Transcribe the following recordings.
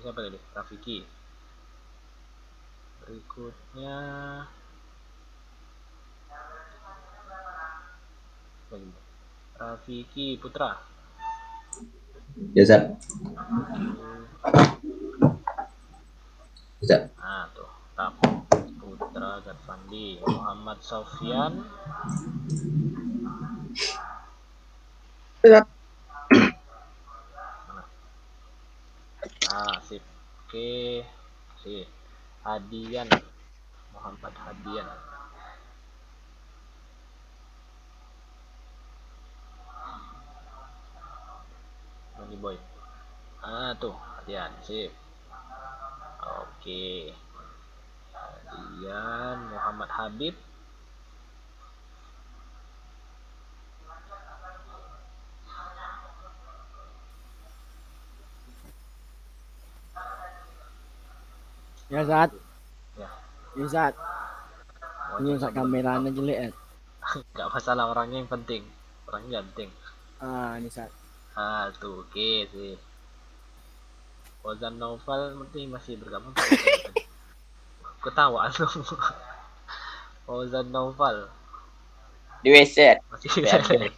siapa tadi? Rafiki. Berikutnya Rafiki Putra. Ya, Zat. Zat. Nah, tuh. Tap. Putra Gadfandi. Muhammad Sofyan. Zat. Mana? Ah, sip. Oke. Sip. Hadian. Muhammad Hadian. Money Boy. Ah, tuh. Hadian. Sip. Oke. Hadian. Muhammad Habib. Ya Zat, Ya. ya Zat. Ini Zat Waalaikumsalam. kameranya jelek ya. Gak masalah, orangnya yang penting. Orangnya ganteng. Ah, ini Zat. Ah, tuh. Oke sih. Ozan Noval masih bergabung. Ketawa lu. Ozan Noval Di WC. masih bisa. Biar.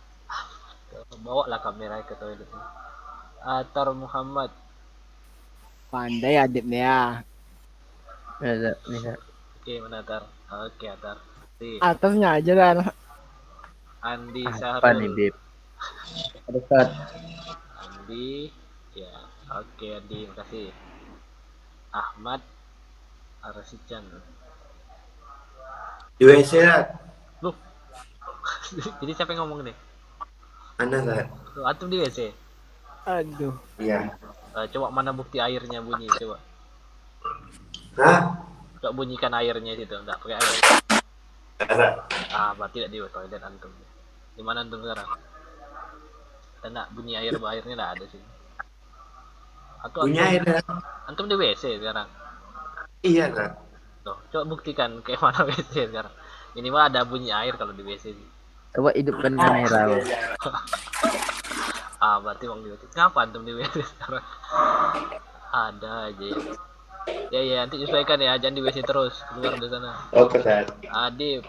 Bawa lah kamera ke toilet. Atar Muhammad. Pandai adiknya ya. Ya, Zat. Bisa. Oke, mana Atar? Oke, Atar. Si Atasnya aja lah. Andi Apa nih, Syahrul. Bib? Ada Zat. Andi. Ya, oke Andi, makasih. Ahmad Arsijan. Di WC Zat. Loh, jadi siapa yang ngomong nih? Anda Zat. Loh, antum di WC. Aduh. Iya. Coba mana bukti airnya bunyi, coba. Hah? Coba bunyikan airnya situ, enggak pakai air. Zat. Berarti tidak di toilet antum. Di mana antum sekarang? Enggak bunyi airnya enggak ada sih. Atau Punya antum air Zat. antum di WC sekarang? Iya Zat. Loh, coba buktikan kayak mana WC sekarang. Minimal ada bunyi air kalau di WC sih. Coba hidupkan kamera. Berarti bang di WC. Kenapa antum di WC sekarang? Ada aja ya. Ya, nanti sesuaikan ya, jangan di WC terus. Keluar dari sana. Oke Zat. Adib.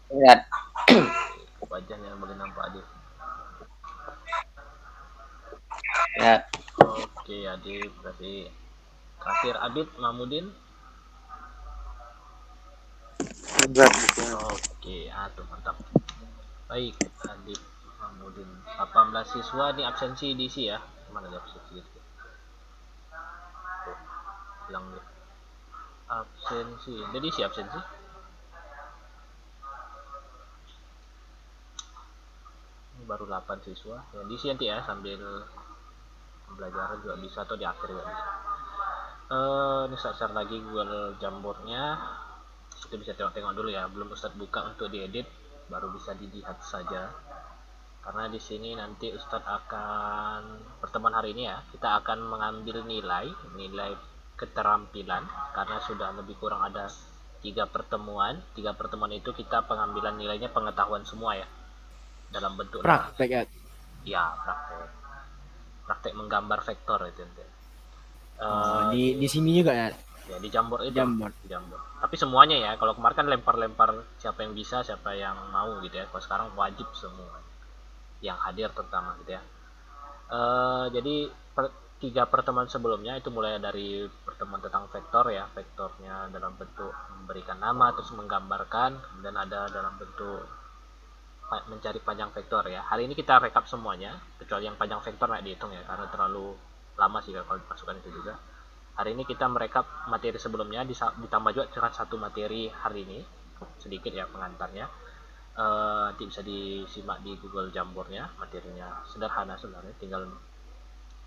Zat. Wajahnya boleh nampak Adib. Ya. Oke, Adib. Kasih. Terakhir Adib Mahmudin. Oke, tuh mantap. Baik, Adib Mahmudin. 18 siswa ini absensi diisi ya. Mana ada absensi gitu? Tuh, hilang deh. Absensi. Jadi si absensi. Ini baru 8 siswa. Ya diisi nanti ya sambil pembelajaran juga bisa atau di akhir juga bisa. Ini share lagi Google Jamboardnya. Kita bisa tengok-tengok dulu ya. Belum Ustadz buka untuk diedit, baru bisa dilihat saja. Karena di sini nanti Ustadz akan pertemuan hari ini ya, kita akan mengambil nilai keterampilan karena sudah lebih kurang ada 3 pertemuan. 3 pertemuan itu kita pengambilan nilainya pengetahuan semua ya, dalam bentuk Praktek ya. Ya, praktek menggambar vektor itu nanti. Di sini juga ya. Ya di Jamboard itu. Jamboard. Di Jamboard. Tapi semuanya ya. Kalau kemarin kan lempar-lempar siapa yang bisa, siapa yang mau gitu ya. Kalau sekarang wajib semua yang hadir terutama gitu ya. Jadi 3 pertemuan sebelumnya itu mulai dari pertemuan tentang vektor ya, vektornya dalam bentuk memberikan nama terus menggambarkan, kemudian ada dalam bentuk mencari panjang vektor ya. Hari ini kita rekap semuanya, kecuali yang panjang vektor nggak dihitung ya, karena terlalu lama sih kalau dimasukkan itu juga. Hari ini kita merekap materi sebelumnya, ditambah juga dengan 1 materi hari ini, sedikit ya pengantarnya. Nanti bisa disimak di Google Jamboardnya, materinya sederhana sebenarnya, tinggal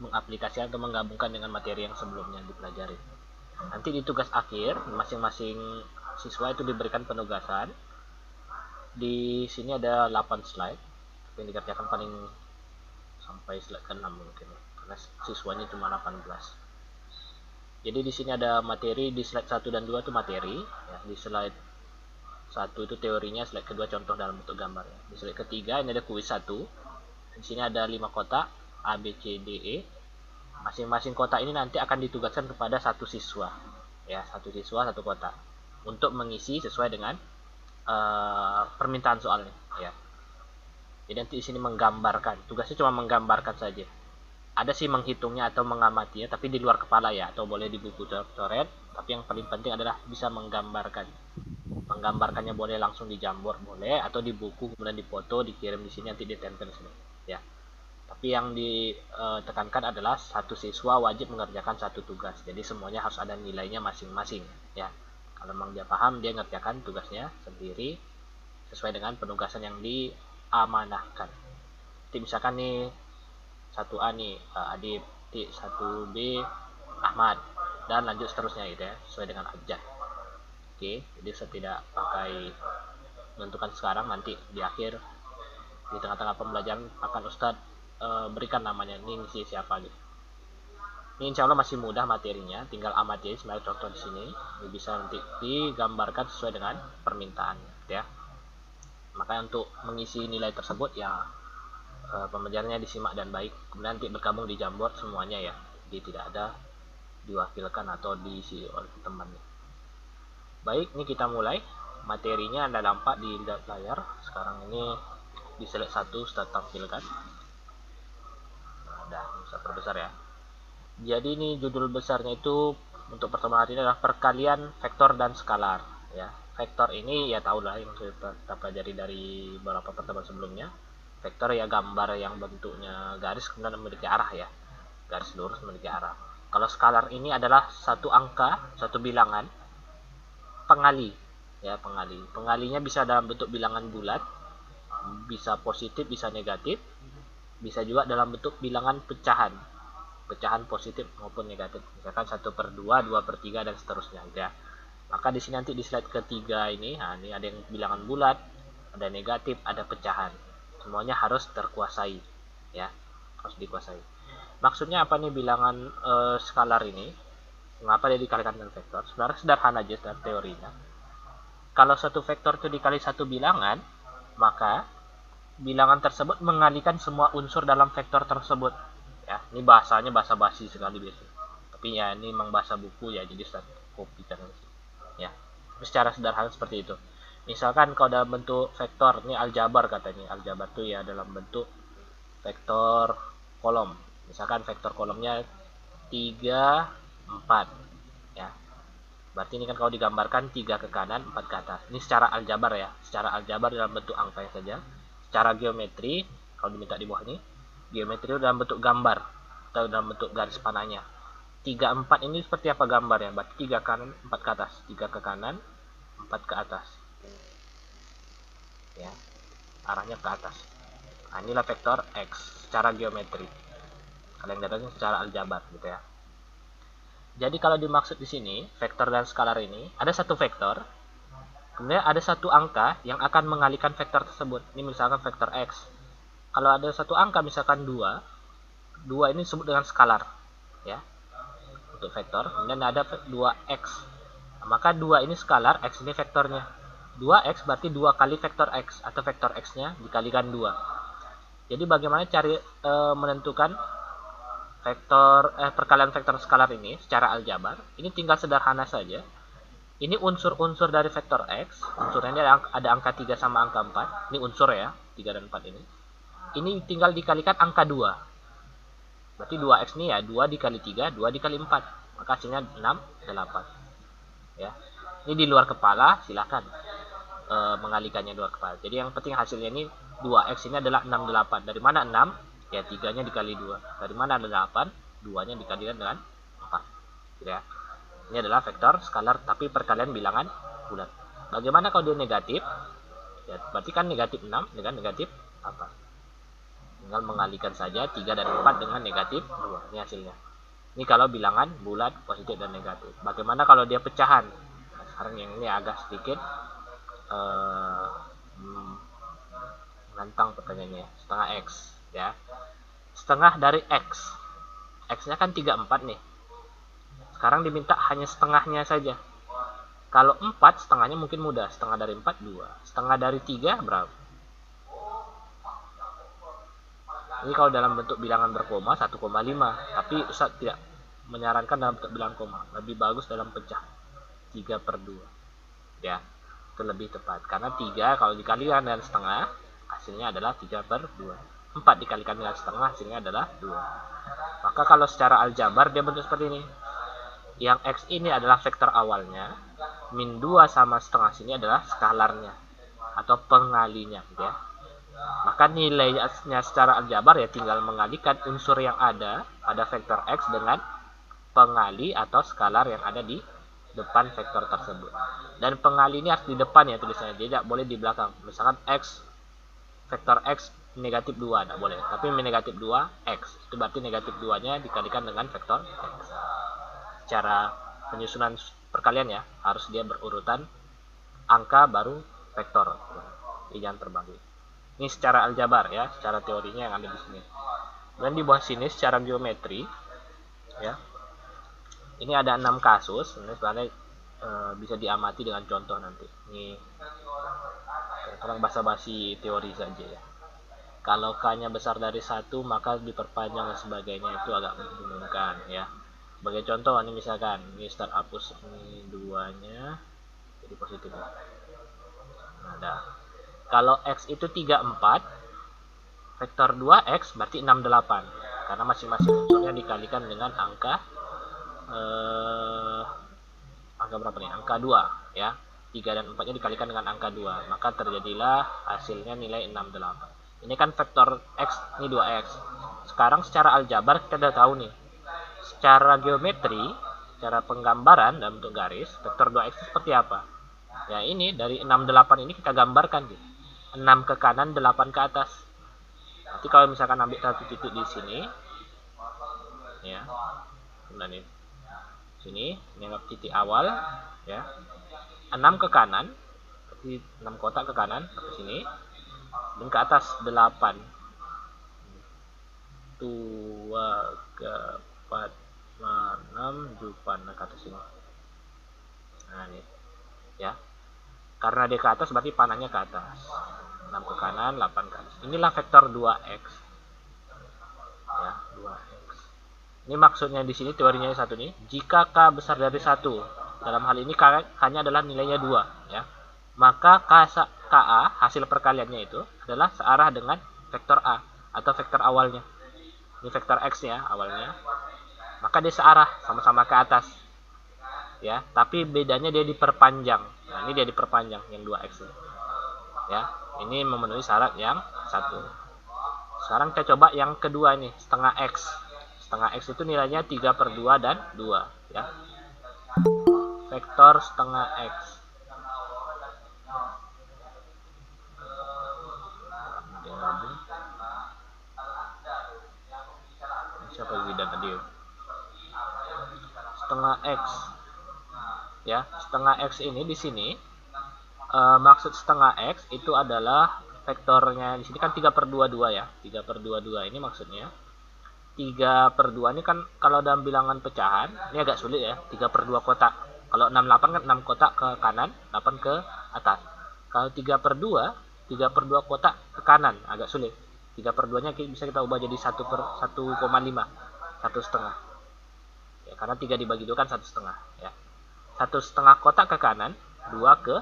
mengaplikasikan atau menggabungkan dengan materi yang sebelumnya dipelajari. Nanti di tugas akhir, masing-masing siswa itu diberikan penugasan. Di sini ada 8 slide yang dikerjakan paling sampai slide ke-6 mungkin karena siswanya cuma 18. Jadi di sini ada materi di slide 1 dan 2 itu materi ya. Di slide 1 itu teorinya, slide kedua contoh dalam bentuk gambar ya. Di slide ketiga ini ada kuis 1. Di sini ada 5 kotak A B C D E. masing-masing kota ini nanti akan ditugaskan kepada satu siswa, ya, satu siswa satu kota untuk mengisi sesuai dengan permintaan soalnya, ya. Jadi nanti di sini menggambarkan, tugasnya cuma menggambarkan saja. Ada sih menghitungnya atau mengamatinya, tapi di luar kepala ya, atau boleh di buku coret. Tapi yang paling penting adalah bisa menggambarkan. Menggambarkannya boleh langsung di Jamboard boleh, atau di buku kemudian difoto, dikirim di sini nanti ditempel sini, ya. Tapi yang ditekankan adalah satu siswa wajib mengerjakan satu tugas. Jadi semuanya harus ada nilainya masing-masing, ya. Kalau memang dia paham, dia ngerjakan tugasnya sendiri sesuai dengan penugasan yang diamanahkan. Jadi misalkan nih 1A nih Adib, 1B Ahmad, dan lanjut seterusnya gitu ya, sesuai dengan abjad. Oke, jadi saya tidak pakai menentukan sekarang, nanti di akhir di tengah-tengah pembelajaran akan Ustadz berikan namanya, ini ngisi siapa gitu. Ini insya Allah masih mudah materinya, tinggal amati sebagai contoh di sini. Ini bisa nanti digambarkan sesuai dengan permintaannya, ya. Maka untuk mengisi nilai tersebut ya pembelajarannya disimak dan baik, kemudian nanti bergabung di Jamboard semuanya ya, jadi tidak ada diwakilkan atau diisi oleh temannya. Baik, ini kita mulai materinya. Anda nampak di layar sekarang ini di slide 1 sudah tampilkan. Nah, bisa perbesar ya. Jadi ini judul besarnya itu untuk pertemuan hari ini adalah perkalian vektor dan skalar, ya. Vektor ini ya tahu lah yang kita pelajari dari beberapa pertemuan sebelumnya. Vektor ya gambar yang bentuknya garis kemudian memiliki arah ya, garis lurus memiliki arah. Kalau skalar ini adalah satu angka, satu bilangan pengali, ya, pengali. Pengalinya bisa dalam bentuk bilangan bulat, bisa positif, bisa negatif, bisa juga dalam bentuk bilangan pecahan, pecahan positif maupun negatif. Misalkan 1/2, 2/3 dan seterusnya, ya. Maka di sini nanti di slide ketiga ini, nah ini ada yang bilangan bulat, ada negatif, ada pecahan. Semuanya harus terkuasai, ya, harus dikuasai. Maksudnya apa nih bilangan skalar ini? Mengapa dia dikalikan dengan vektor? Sebenarnya sederhana aja dalam teorinya. Kalau satu vektor itu dikali satu bilangan, maka bilangan tersebut mengalikan semua unsur dalam vektor tersebut. Ya, ini bahasanya bahasa basi sekali biasanya. Tapi ya ini memang bahasa buku ya, jadi saya kopikan ya. Tapi secara sederhana seperti itu. Misalkan kalau dalam bentuk vektor, ini aljabar katanya. Aljabar itu ya dalam bentuk vektor kolom. Misalkan vektor kolomnya 3, 4 ya. Berarti ini kan kalau digambarkan 3 ke kanan, 4 ke atas. Ini secara aljabar ya, secara aljabar dalam bentuk angka saja. Secara geometri, kalau diminta di bawah ini, geometri dalam bentuk gambar atau dalam bentuk garis panahnya. 3, 4 ini seperti apa gambarnya? Berarti 3 kanan, 4 ke atas. 3 ke kanan, 4 ke atas. Ya, arahnya ke atas. Nah, inilah vektor X secara geometri. Kalian datangnya secara aljabar gitu ya. Jadi kalau dimaksud di sini vektor dan skalar ini ada satu vektor, kemudian ada satu angka yang akan mengalihkan vektor tersebut. Ini misalkan vektor X. Kalau ada satu angka misalkan 2, 2 ini disebut dengan skalar, ya. Untuk vektor, kemudian ada 2x. Maka 2 ini skalar, x ini vektornya. 2x berarti 2 kali vektor x atau vektor x-nya dikalikan 2. Jadi bagaimana cari menentukan vektor perkalian vektor skalar ini secara aljabar? Ini tinggal sederhana saja. Ini unsur-unsur dari vektor x, unsurnya ada angka 3 sama angka 4. Ini unsur ya, 3 dan 4 ini. Ini tinggal dikalikan angka 2. Berarti 2x ini ya 2 dikali 3, 2 dikali 4. Maka hasilnya 6, 8. Ya. Ini di luar kepala, silakan mengalikannya di luar kepala. Jadi yang penting hasilnya ini 2x ini adalah 6, 8. Dari mana 6? Ya 3-nya dikali 2. Dari mana ada 8? 2-nya dikalikan dengan 4. Gitu ya. Ini adalah vektor skalar tapi perkalian bilangan bulat. Bagaimana kalau dia negatif? Ya, berarti kan negatif 6 dengan negatif 8. Tinggal mengalihkan saja 3 dan 4 dengan negatif 2. Ini hasilnya. Ini kalau bilangan bulat, positif dan negatif. Bagaimana kalau dia pecahan? Nah, sekarang yang ini agak sedikit menantang pertanyaannya. Setengah X. Ya. Setengah dari X. X-nya kan 3, 4 nih. Sekarang diminta hanya setengahnya saja. Kalau 4, setengahnya mungkin mudah. Setengah dari 4, 2. Setengah dari 3, berapa? Ini kalau dalam bentuk bilangan berkoma 1,5, tapi Ustaz tidak menyarankan dalam bentuk bilangan koma, lebih bagus dalam pecah 3/2 ya, itu lebih tepat karena 3 kalau dikalikan dengan setengah hasilnya adalah 3/2, 4 dikalikan dengan setengah hasilnya adalah 2. Maka kalau secara aljabar dia bentuk seperti ini, yang X ini adalah vektor awalnya, min 2 sama setengah sini adalah skalarnya atau pengalinya gitu ya. Maka nilainya secara aljabar ya tinggal mengalikan unsur yang ada pada vektor X dengan pengali atau skalar yang ada di depan vektor tersebut. Dan pengali ini harus di depan ya tulisannya, tidak boleh di belakang. Misalkan X, vektor X negatif 2, tidak boleh. Tapi negatif 2 X, itu berarti negatif 2 nya dikalikan dengan vektor X. Cara penyusunan perkalian ya, harus dia berurutan angka baru vektor, jangan terbagi. Ini secara aljabar ya, secara teorinya yang ada di sini. Dan di bawah sini secara geometri ya, ini ada 6 kasus. Ini sebenarnya bisa diamati dengan contoh nanti. Ini kurang basa-basi teori saja ya. Kalau K-nya besar dari 1 maka diperpanjang dan sebagainya, itu agak membingungkan ya. Sebagai contoh ini misalkan ini start hapus ini 2-nya jadi positif ya. Nah, kalau X itu 34, vektor 2X berarti 68 karena masing-masing unsurnya dikalikan dengan angka berapa nih? Angka 2 ya. 3 dan 4 nya dikalikan dengan angka 2, maka terjadilah hasilnya nilai 68. Ini kan vektor X, ini 2X. Sekarang secara aljabar kita udah tahu nih, secara geometri, secara penggambaran dalam bentuk garis, vektor 2X itu seperti apa ya. Ini dari 68 ini kita gambarkan gitu, 6 ke kanan, 8 ke atas. Nanti kalau misalkan ambil satu titik di sini ya, dan ini sini menganggap titik awal ya, 6 ke kanan, berarti 6 kotak ke kanan ke sini, dan ke atas 8, 2, 4, 6, 7, ke atas sini. Nah ini ya, karena dia ke atas berarti panahnya ke atas, 6 ke kanan, 8 ke atas. Inilah vektor 2X ya, 2X. Ini maksudnya di sini teorinya satu nih, jika K besar dari 1, dalam hal ini K-nya adalah nilainya 2 ya, maka KA hasil perkaliannya itu adalah searah dengan vektor A atau vektor awalnya. Ini vektor X ya awalnya, maka dia searah, sama-sama ke atas ya, tapi bedanya dia diperpanjang. Nah, ini dia diperpanjang yang 2X ini ya, ini memenuhi syarat yang satu. Sekarang kita coba yang kedua nih, setengah X. Setengah X itu nilainya 3/2 dan 2 ya. Vektor setengah X. Siapa yang tadi? Setengah X ya, setengah X ini di sini maksud setengah X itu adalah vektornya di sini kan 3/2 ya, 3/2 ini maksudnya 3/2 ini kan kalau dalam bilangan pecahan ini agak sulit ya, 3/2 kotak. Kalau 68 kan 6 kotak ke kanan, 8 ke atas. Kalau 3/2, 3/2 kotak ke kanan agak sulit. 3/2 nya bisa kita ubah jadi 1/1,5, 1,5 ya, karena 3 dibagi 2 kan 1,5 ya. 1,5 kotak ke kanan, 2 ke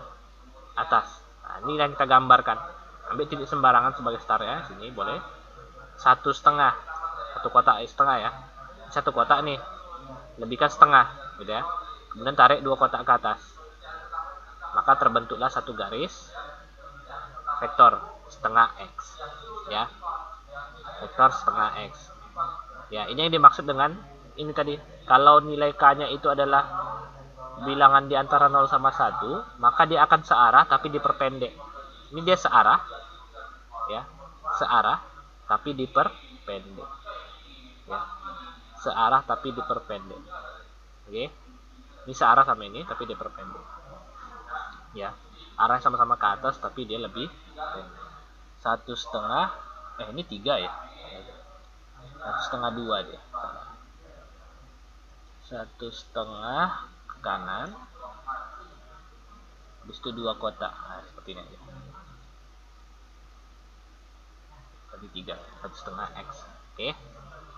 atas. Nah, ini yang kita gambarkan. Ambil titik sembarangan sebagai start ya, sini boleh 1,5, 1 kotak setengah ya, 1 kotak nih lebihkan setengah gitu ya, kemudian tarik 2 kotak ke atas, maka terbentuklah satu garis vektor setengah X ya, vektor setengah X ya. Ini yang dimaksud dengan ini tadi, kalau nilai K nya itu adalah bilangan di antara 0 sama 1, maka dia akan searah tapi diperpendek. Ini dia searah ya, searah tapi diperpendek ya, searah tapi diperpendek. Oke, ini searah sama ini tapi diperpendek ya, arah sama-sama ke atas tapi dia lebih pendek. 1,5 ini 3 ya, 1,5 2 dia, 1,5 ke kanan, habis itu 2 kotak. Nah, seperti ini aja. bagi 3, 1/2 X. Oke.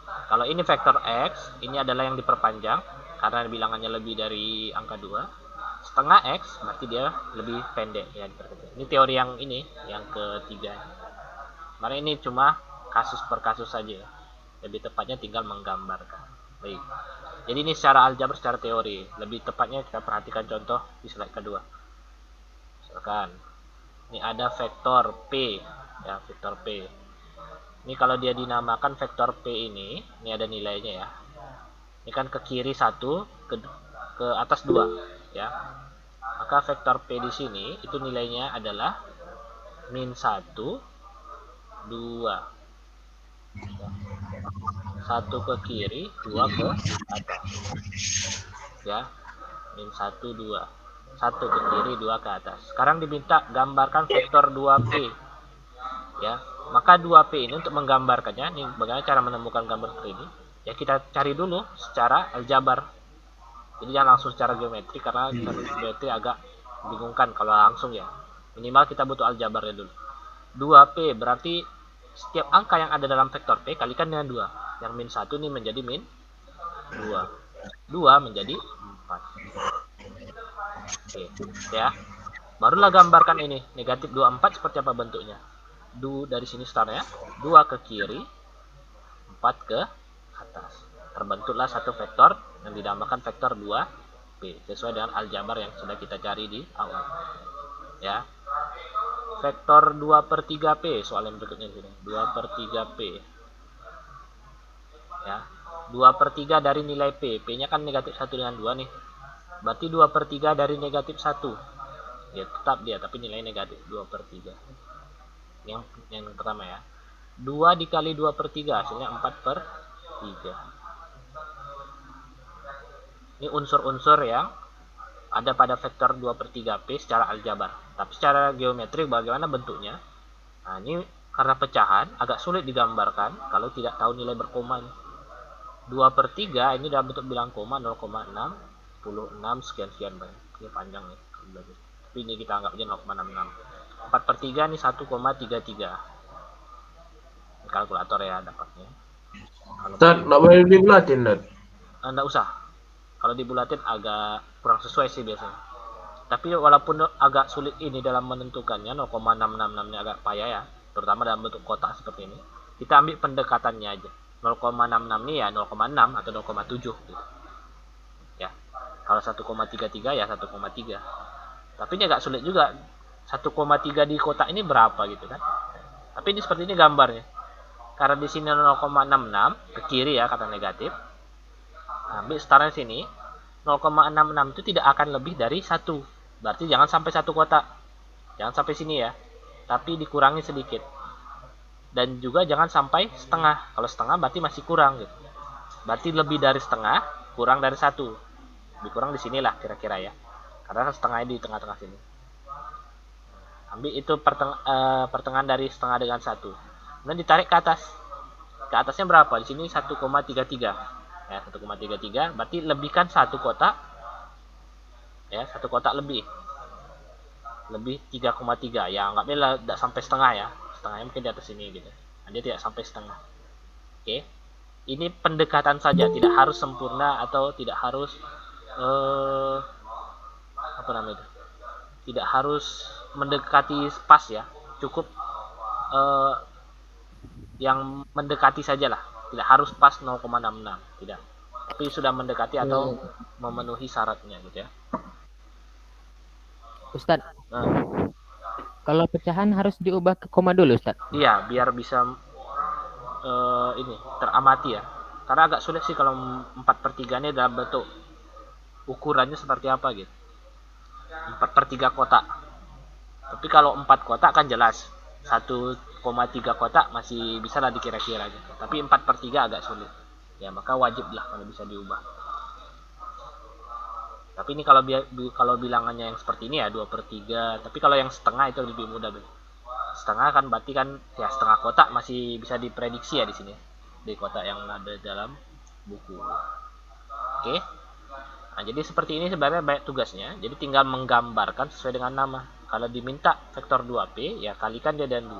Kalau ini vektor X, ini adalah yang diperpanjang karena bilangannya lebih dari angka 2. Setengah X berarti dia lebih pendek ya diperkecil. Ini teori yang ini, yang ketiga. Karena ini cuma kasus per kasus saja. Lebih tepatnya tinggal menggambarkan. Baik. Jadi ini secara aljabar, secara teori. Lebih tepatnya kita perhatikan contoh di slide kedua. Misalkan ini ada vektor P ya, vektor P. Ini kalau dia dinamakan vektor P ini ada nilainya ya. Ini kan ke kiri 1, ke atas 2 ya. Maka vektor P di sini itu nilainya adalah min 1, 2. 1 ke kiri, 2 ke atas. Ya. Min 1, 2. 1 ke kiri, 2 ke atas. Sekarang diminta gambarkan vektor 2P. Ya. Maka 2P ini untuk menggambarkannya, ini bagaimana cara menemukan gambar seperti ini? Ya kita cari dulu secara aljabar. Jadi jangan langsung secara geometri, karena geometri agak membingungkan kalau langsung ya. Minimal kita butuh aljabarnya dulu. 2P berarti setiap angka yang ada dalam vektor P kalikan dengan 2. Yang min 1 ini menjadi min 2. 2 menjadi 4. Oke, ya. Barulah gambarkan ini. Negatif 24 seperti apa bentuknya. Dari sini startnya 2 ke kiri, 4 ke atas. Terbentuklah satu vektor yang dinamakan vektor 2P sesuai dengan aljabar yang sudah kita cari di awal. Ya. Vektor 2/3P soal yang berikutnya sini. 2/3P. Ya. 2/3 dari nilai P. P-nya kan negatif 1 dengan 2 nih. Berarti 2/3 dari negatif 1. Ya, tetap dia tapi nilai negatif 2/3. Yang pertama ya. 2 dikali 2/3 hasilnya 4/3. Ini unsur-unsur yang ada pada vektor 2/3P secara aljabar. Tapi secara geometrik bagaimana bentuknya? Nah, ini karena pecahan agak sulit digambarkan kalau tidak tahu nilai berkomanya. 2/3 ini dalam bentuk bilang koma 0,6, 16 sekian banyak. Ini panjang nih. Tapi ini kita anggap aja 0,66. 4/3 ini 1,33. Kalkulator ya dapatnya. Ustaz, nggak boleh dibulatin, Ustaz. Nggak usah. Kalau dibulatin agak kurang sesuai sih biasanya. Tapi walaupun agak sulit ini dalam menentukannya, 0,666 ini agak payah ya. Terutama dalam bentuk kotak seperti ini. Kita ambil pendekatannya aja. 0,66 ini ya 0,6 atau 0,7 gitu. Ya. Kalau 1,33 ya 1,3. Tapi ini agak sulit juga. 1,3 di kotak ini berapa gitu kan. Tapi ini seperti ini gambarnya. Karena di sini 0,66 ke kiri ya kata negatif. Ambil startnya sini 0,66 itu tidak akan lebih dari 1. Berarti jangan sampai 1 kotak. Jangan sampai sini ya. Tapi dikurangi sedikit. Dan juga jangan sampai setengah. Kalau setengah berarti masih kurang gitu. Berarti lebih dari setengah, kurang dari 1. Dikurang di sinilah kira-kira ya. Karena setengahnya di tengah-tengah sini. Ambil itu pertengahan dari setengah dengan 1. Kemudian ditarik ke atas. Ke atasnya berapa? Di sini 1,33. Ya, 1,33 berarti lebihkan 1 kotak. Ya, 1 kotak lebih. Lebih 3,3. Ya, anggapnya tidak sampai setengah ya. Setengahnya mungkin di atas sini gitu. Nah, dia tidak sampai setengah. Oke. Ini pendekatan saja, tidak harus sempurna atau tidak harus apa namanya itu? Tidak harus mendekati pas ya. Cukup yang mendekati sajalah. Tidak harus pas 0,66, tidak. Tapi sudah mendekati atau memenuhi syaratnya gitu ya. Ustadz, Nah, kalau pecahan harus diubah ke koma dulu, Ustadz. iya, biar bisa ini teramati ya. Karena agak sulit sih kalau 4/3 ini dalam bentuk ukurannya seperti apa gitu. 4/3 kotak. Tapi kalau 4 kotak kan jelas. 1,3 kotak masih bisa lah dikira-kira gitu. Tapi 4/3 agak sulit. Ya, maka wajib lah kalau bisa diubah. Tapi ini kalau bilangannya yang seperti ini ya 2/3. Tapi kalau yang setengah itu lebih mudah. Setengah kan berarti kan ya setengah kotak masih bisa diprediksi ya di sini. Di kotak yang ada dalam buku. Oke. Nah, jadi seperti ini sebenarnya banyak tugasnya. Jadi tinggal menggambarkan sesuai dengan nama. Kalau diminta vektor 2P, ya kalikan dia dengan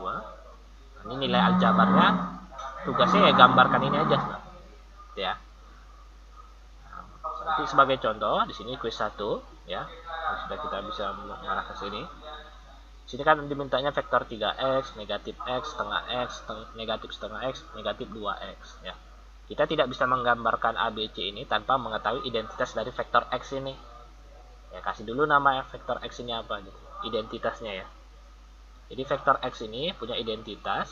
2. Ini nilai aljabarnya, tugasnya ya gambarkan ini aja, ya. Nanti sebagai contoh di sini kuis 1 ya. Sudah kita bisa mengarah ke sini. Sini kan dimintanya vektor 3x, negatif x, negatif setengah x, negatif 2x ya. Kita tidak bisa menggambarkan ABC ini tanpa mengetahui identitas dari vektor x ini. Ya, kasih dulu nama vektor x ini apa gitu. Identitasnya ya. Jadi vektor x ini punya identitas,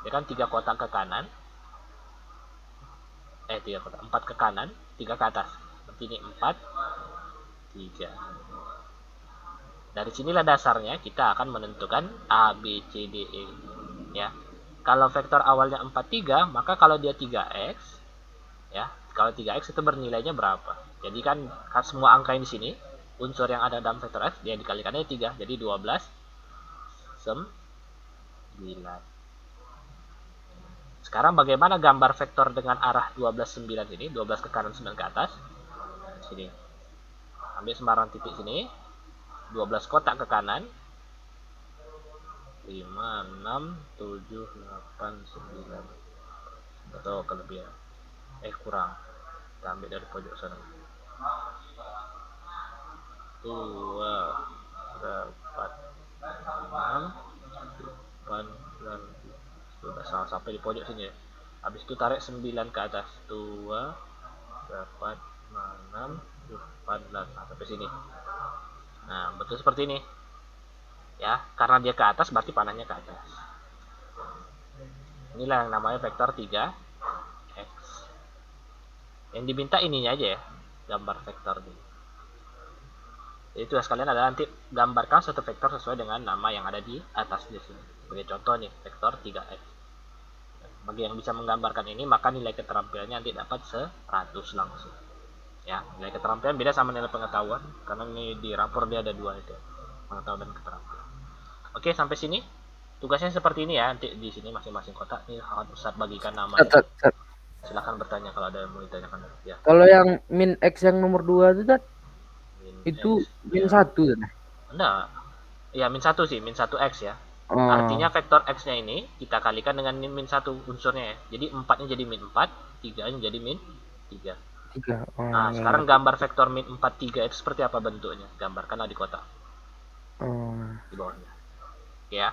dia kan 3 kotak ke kanan. 3 kotak, 4 ke kanan, 3 ke atas. Berarti ini 4, 3. Dari sinilah dasarnya kita akan menentukan A, B, C, D, E. Ya. Kalau vektor awalnya 4, 3, maka kalau dia 3x, ya, kalau 3x itu bernilainya berapa? Jadi kan semua angka yang di sini, unsur yang ada dalam vektor x, dia dikalikannya 3. Jadi 12, 9. Sekarang bagaimana gambar vektor dengan arah 12, 9 ini? 12 ke kanan, 9 ke atas. Sini. Ambil sembarang titik sini. 12 kotak ke kanan. 5, 6, 7, 8, 9. Atau kelebihan. Kurang. Kita ambil dari pojok sana. 2, 4, 6, 8, 9, sudah sampai di pojok sini ya. Habis itu tarik 9 ke atas. 2, 8, 6, 8, sampai sini. Nah, betul seperti ini. Ya, karena dia ke atas berarti panahnya ke atas. Inilah yang namanya vektor 3x. Yang diminta ininya aja ya, gambar vektor ini. Jadi tugas kalian adalah nanti gambarkan satu vektor sesuai dengan nama yang ada di atas di sini. Sebagai contoh nih, vektor 3x. Bagi yang bisa menggambarkan ini, maka nilai keterampilannya nanti dapat 100 langsung. Ya, nilai keterampilan beda sama nilai pengetahuan, karena ini di rapor dia ada 2 itu, pengetahuan dan keterampilan. Oke, sampai sini tugasnya seperti ini ya. Nanti di sini masing-masing kotak ini akan Ustaz bagikan namanya. Silahkan bertanya kalau ada yang mau ditanyakan ya. Kalau yang min x yang nomor 2 itu Tat, itu X, min ya. 1 kan? Enggak. Ya, min 1 sih, min 1x ya. Oh. Artinya vektor x-nya ini kita kalikan dengan min 1 unsurnya ya. Jadi 4-nya jadi min 4, 3-nya jadi min 3. 3. Oh, Nah, sekarang gambar vektor min 4, 3 itu seperti apa bentuknya? Gambarkanlah di kotak. Di bawahnya. Oke ya.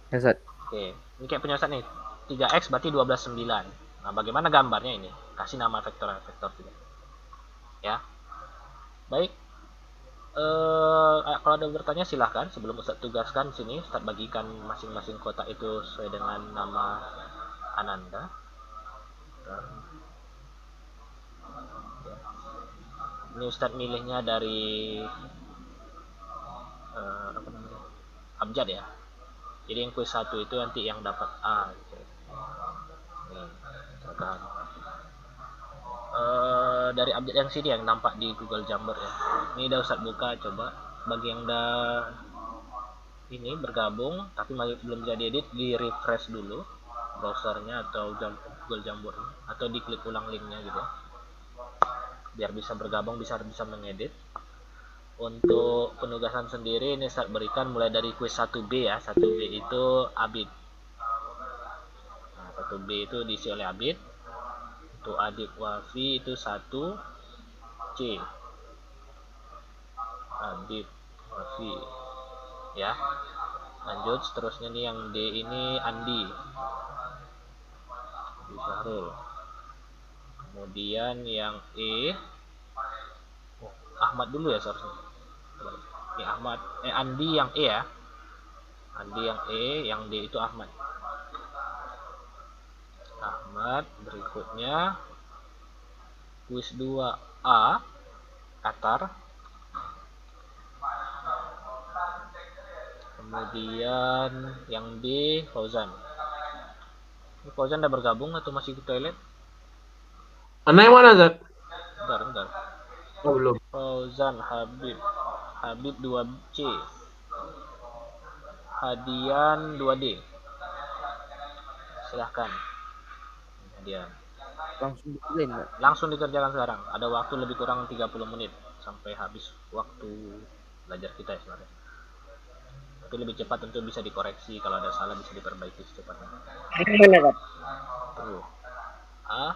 Ya, Ustaz. Oke, ini kayak punya Ustaz nih. 3x berarti 12, 9. Nah, bagaimana gambarnya ini? Kasih nama vektor 3. Ya. Baik. Kalau ada bertanya silahkan. Sebelum Ustaz tugaskan sini, Ustaz bagikan masing-masing kotak itu sesuai dengan nama Ananda. Ini Ustaz milihnya dari abjad ya. Jadi yang kuis 1 itu nanti yang dapat A gitu. Nih, misalkan dari abjad yang sini yang nampak di Google Jamber ya. Ini udah Ustaz buka, coba bagi yang udah ini bergabung tapi masih belum jadi edit, di refresh dulu browsernya atau Google Jamber atau diklik ulang linknya gitu biar bisa bergabung, bisa mengedit. Untuk penugasan sendiri ini Ustaz berikan mulai dari kuis 1B ya. 1B itu Abid. Nah, 1B itu diisi oleh Abid. Untuk Adik Wafi itu 1C. Abid Wafi. Ya. Lanjut seterusnya nih yang D ini Andi. Syahrul. Kemudian yang E Ahmad dulu ya seharusnya. Ini Ahmad, Andi yang E ya. Andi yang E, yang D itu Ahmad. Ahmad, berikutnya kuis 2A Atar. Kemudian yang D Fauzan. Ini Fauzan udah bergabung atau masih ke toilet? Mana yang mana, Zat? Bentar. Oh, belum. Fauzan Habib 2C. Hadian 2D. Silahkan. Hadian. Langsung dikerjain Pak. Langsung dikerjakan sekarang. Ada waktu lebih kurang 30 menit sampai habis waktu belajar kita ya sebenarnya. tapi lebih cepat tentu bisa dikoreksi, kalau ada salah bisa diperbaiki secepatnya. Mana kan? Tuh. Ah,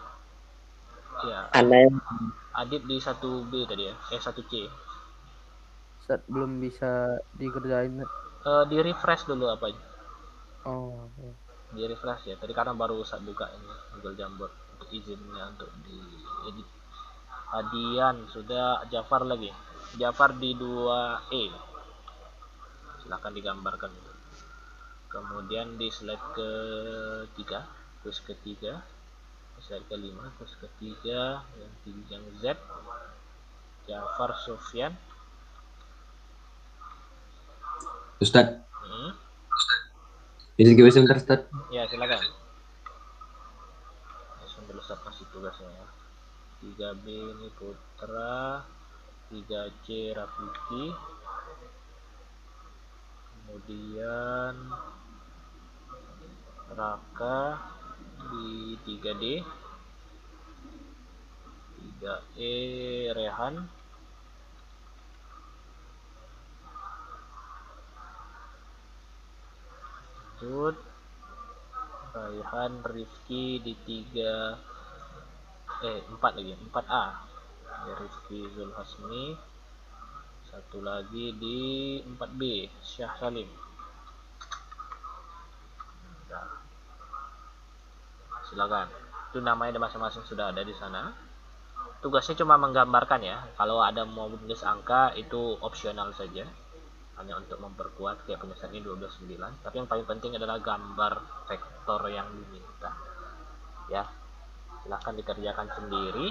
ya. Anda yang Adit di 1B tadi ya, 1C. Set belum bisa dikerjain. Di refresh dulu apa aja. Oh, Di refresh ya. Tadi karena baru saat buka ini Google Jamboard untuk izinnya untuk diedit. Hadian sudah, Jafar lagi. Jafar di 2E. Silahkan digambarkan. Kemudian di slide ketiga, terus ketiga, slide kelima, terus ketiga, yang Z, Jafar Sofyan. Ustad, Hmm, izin gue sebentar, Ustad. ya silakan. Sambil Ustaz kasih tugasnya ya. 3B ini Putra, 3C Rafiki, kemudian Raka di 3D, 3E Rehan, Jud, Raihan Rifki di 4 lagi, 4A ya, Rifki Zulhasmi. Satu lagi di 4B Syah Salim. Nah, silakan. Itu namanya masing-masing sudah ada di sana. Tugasnya cuma menggambarkan ya. Kalau ada mau menulis angka itu opsional saja. Hanya untuk memperkuat kayak penyelesaian ini 12/9. Tapi yang paling penting adalah gambar vektor yang diminta. Ya. Silahkan dikerjakan sendiri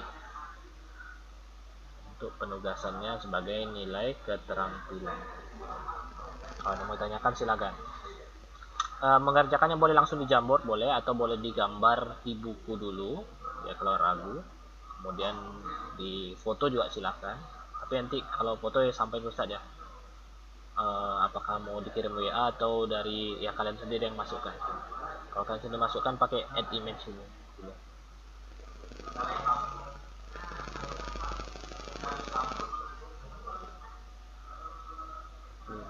untuk penugasannya sebagai nilai keterampilan. Kalau ada mau tanyakan silakan. Mengerjakannya boleh langsung di Jamboard boleh, atau boleh digambar di buku dulu ya kalau ragu, kemudian di foto juga silakan. Tapi nanti kalau foto ya sampai Ustaz ya, apakah mau dikirim WA atau dari ya kalian sendiri yang masukkan. Kalau kalian sendiri masukkan pakai add image ini.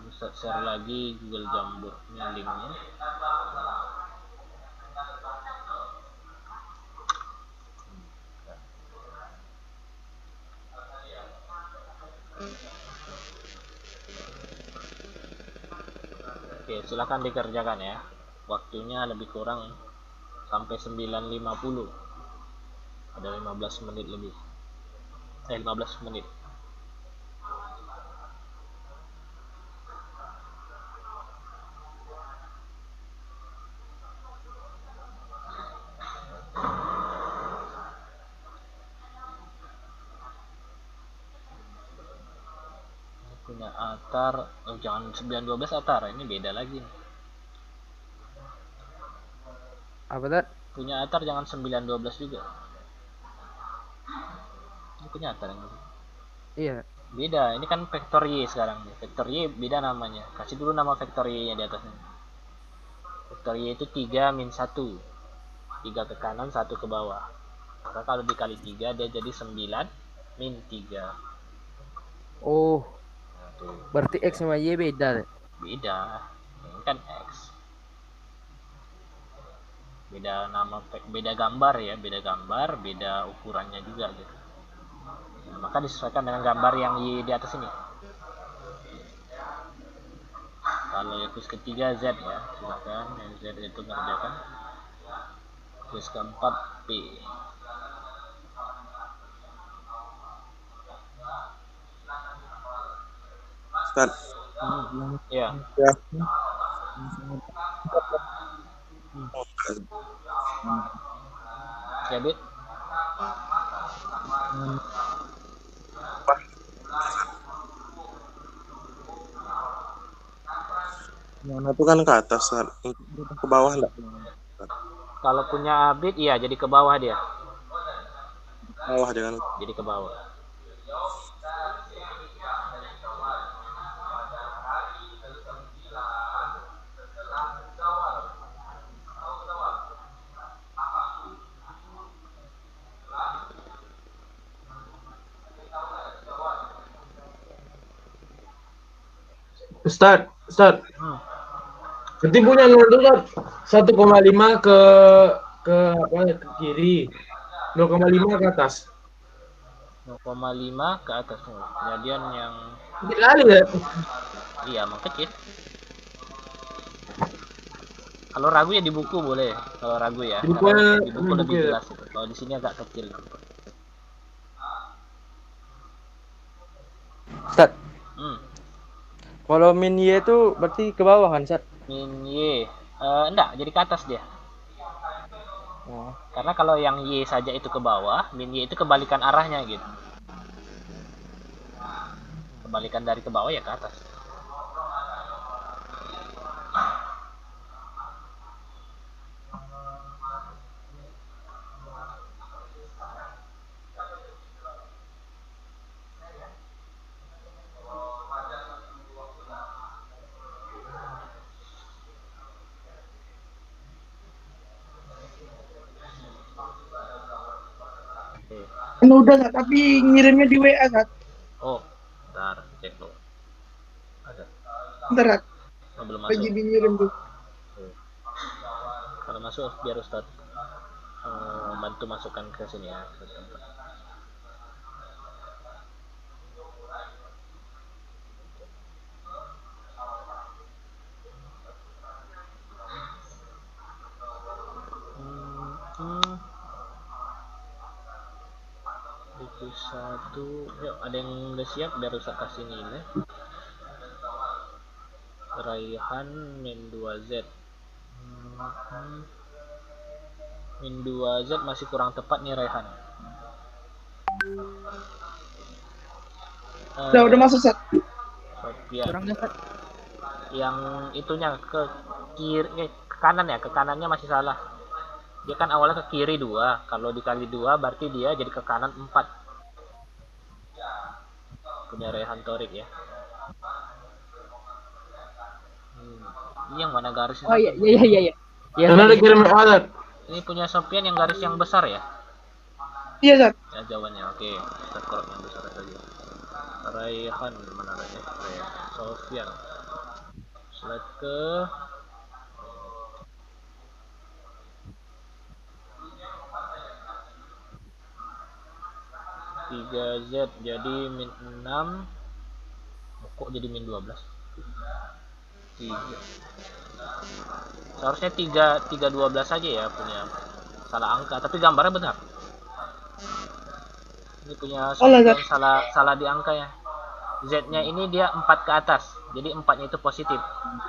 Ustaz share lagi Google Jamboardnya, linknya. Oke, silakan dikerjakan ya. Waktunya lebih kurang sampai 9.50. Ada 15 menit lebih. 15 menit. Punya Atar, jangan 912 Atar, ini beda lagi. apa tuh? Punya Atar jangan 912 juga. Ini punya Atar yang Iya. beda, ini kan vektor Y sekarang. Vektor Y beda namanya. Kasih dulu nama vektor Y nya di atasnya. Vektor Y itu 3 min 1. 3 ke kanan, 1 ke bawah. Maka kalau dikali 3 dia jadi 9 min 3. Oh, Nah, tuh. berarti X sama Y beda. Beda. Ini kan X. Beda nama, beda gambar ya, beda gambar, beda ukurannya juga gitu. Nah, maka disesuaikan dengan gambar yang di atas ini. Kalau yang quiz ketiga Z ya, silakan yang Z itu mengerjakan. Quiz keempat P. Ustaz. Ya. Ya. Ya, Bit. Yang itu kan ke atas, Ustaz. Ke bawah enggak? Kalau punya Bit iya jadi ke bawah dia. Bawah jangan. Jadi ke bawah. Ustaz, Ustaz. Hmm. Nanti punya itu Ustaz 1,5 ke apa ke kiri, 0,5 ke atas. 0,5 ke atas. Kejadian yang Kecil kali ya. iya emang kecil. Kalau ragu ya di buku boleh. Kalau ragu ya, Di karena buku, di buku lebih ya. jelas itu. Kalau di sini agak kecil. Ustaz, Hmm. kalau min Y itu berarti ke bawah kan, Ustaz? Min Y. Enggak, jadi ke atas dia. Oh. Karena kalau yang Y saja itu ke bawah, min Y itu kebalikan arahnya gitu. Kebalikan dari ke bawah ya ke atas. Oke. Udah Sat, tapi ngirimnya di WA Sat. Oh, bentar cek dulu. Ada. Bentar Sat, Oh, belum lagi masuk. ngirim tuh. Kalau masuk biar Ustaz bantu masukkan ke sini ya. Buku 1. Yuk, ada yang udah siap biar Ustaz kasih nilai. Raihan min 2Z. Min 2Z masih kurang tepat nih Raihan. Udah masuk Sat. Sofian. Kurangnya Sat. Yang itunya ke kiri, ke kanan ya, ke kanannya masih salah. Dia kan awalnya ke kiri 2, kalau dikali 2 berarti dia jadi ke kanan 4. Punya Rehan Torik ya. Ini yang mana garisnya? Oh iya iya iya iya. Iya. Karena ada kirim alat. Ini punya Sofian yang garis yang besar ya? Iya Sat. Ya jawabannya oke. Kita crop yang besar saja. Raihan mana Raihan? Sofian. Slide ke (3Z) jadi min 6. Kok jadi min 12? 3. Seharusnya 3 12 saja ya punya. Salah angka, tapi gambarnya benar. Ini punya Sofian salah di angka ya. Z-nya ini dia 4 ke atas. Jadi 4-nya itu positif.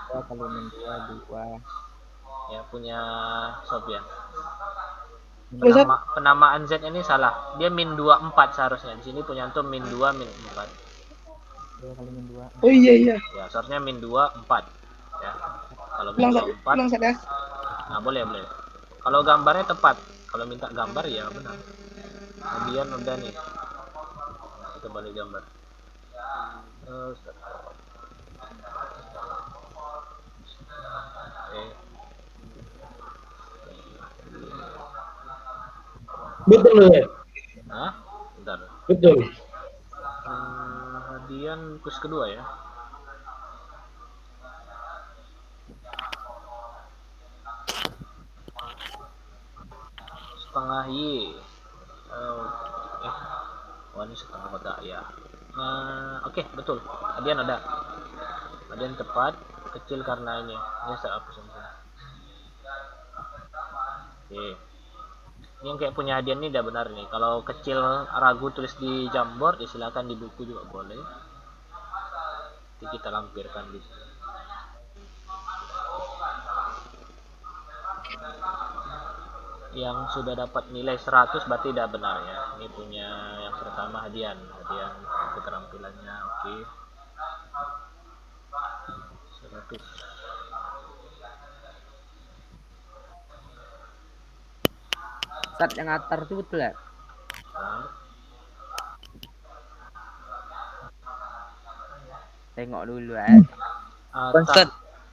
Kalau min 2. Ya punya Sofian. Sat. Penamaan Z ini salah. Dia min 24 seharusnya. Di sini punya antum min 2 min 4. 2 kali min 2. Oh iya. Ya, seharusnya min 2 4. Ya. Kalau min Pulang 2 Sat, 4. pulang Sat ya. Nah, boleh. Kalau gambarnya tepat. Kalau minta gambar ya benar. Kemudian udah nih. Kita balik gambar. Betul ya? Hah? Bentar. Betul. Hadian kus kedua ya. Setengah Y. Ini setengah kotak ya. Oke, betul. Hadian ada. Hadian tepat. Kecil karena ini. Ini saya hapus semua. Oke. Ini yang kayak punya hadian ini udah benar nih. Kalau kecil ragu tulis di Jamboard, ya silakan di buku juga boleh. Nanti kita lampirkan di sini. Yang sudah dapat nilai 100 berarti udah benar ya. Ini punya yang pertama hadian keterampilannya oke. 100. Sat yang atar itu betul ya? Tengok dulu ya. Atar.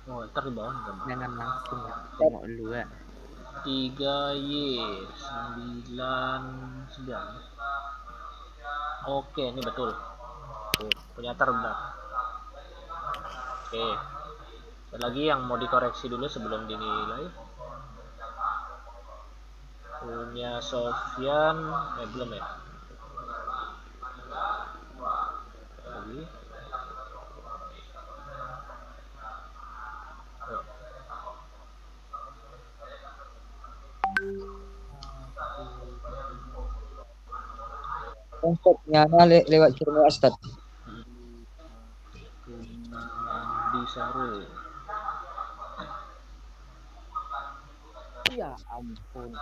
Oh, atar di bawah nih. Jangan langsung ya. Tengok dulu ya. 3Y 99. Oke, ini betul. Punya atar benar. Oke. Ada lagi yang mau dikoreksi dulu sebelum dinilai? Punya Sofyan, belum ya? Lagi. Yuk. Ustaz, nyana lewat channel Ustaz. Di Sarul. Ya ampun.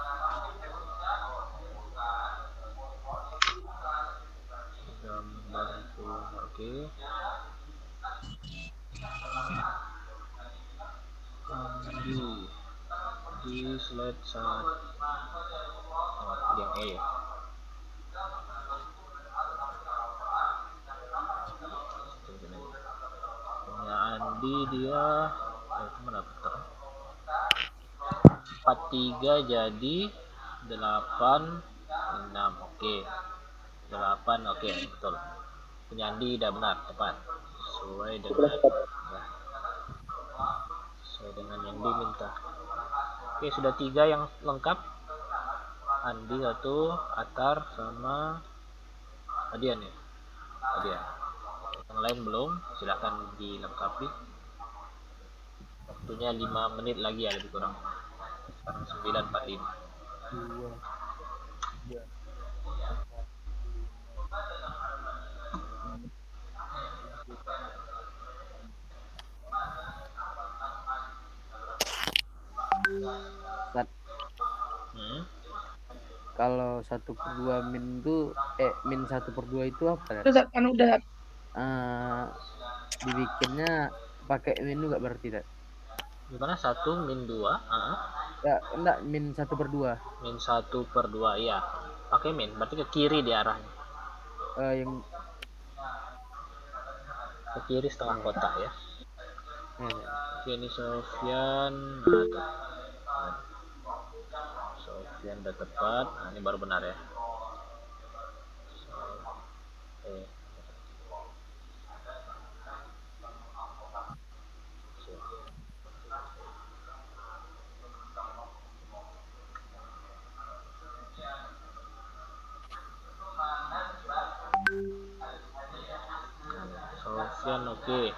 Gambar oke. Di slide 1. Yang E ya. Punya Andi dia kemana putar? 43 jadi 8 6 oke. 8 oke betul. Punya Andi udah benar tepat sesuai dengan ya, sesuai dengan yang diminta. Oke sudah 3 yang lengkap. Andi 1, Atar sama Adian ya. Adian. Yang lain belum, silahkan dilengkapi. Waktunya 5 menit lagi ya lebih kurang. Sekarang 9.45. Ustaz, kalau 1/2 min itu min 1/2 itu apa ya? Udah, Zat. Anu, udah, Zat. Dibikinnya pakai min juga berarti, Ustaz? Gimana 1 min 2? Ya, enggak, min 1/2. Min 1/2 ya. Pakai min, berarti ke kiri di arahnya. Yang ke kiri setengah kotak ya. Oke, ini Sofyan. Sofyan udah tepat. Nah, ini baru benar ya. Sofyan oke.